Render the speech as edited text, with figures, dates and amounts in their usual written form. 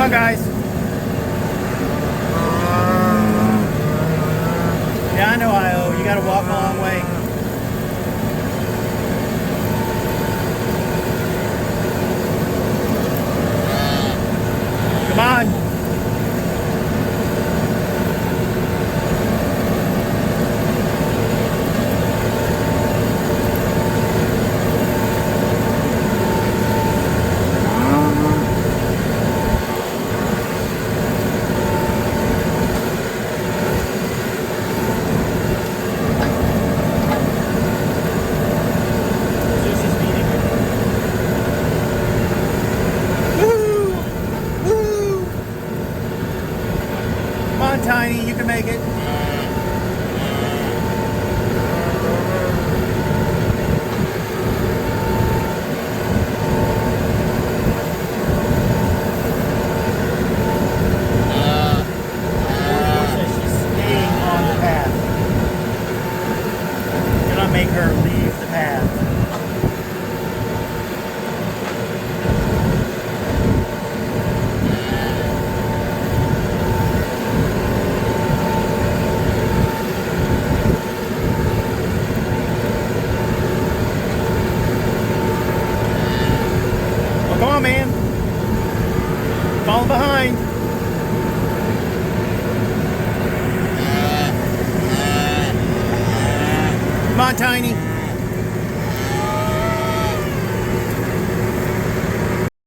on, guys. Yeah, I know, I.O. You gotta walk a long way. Come on. Come on, Tiny, you can make it. She's staying on the path. Do not make her leave the path. Come on, man. Fall behind. Come on, Tiny.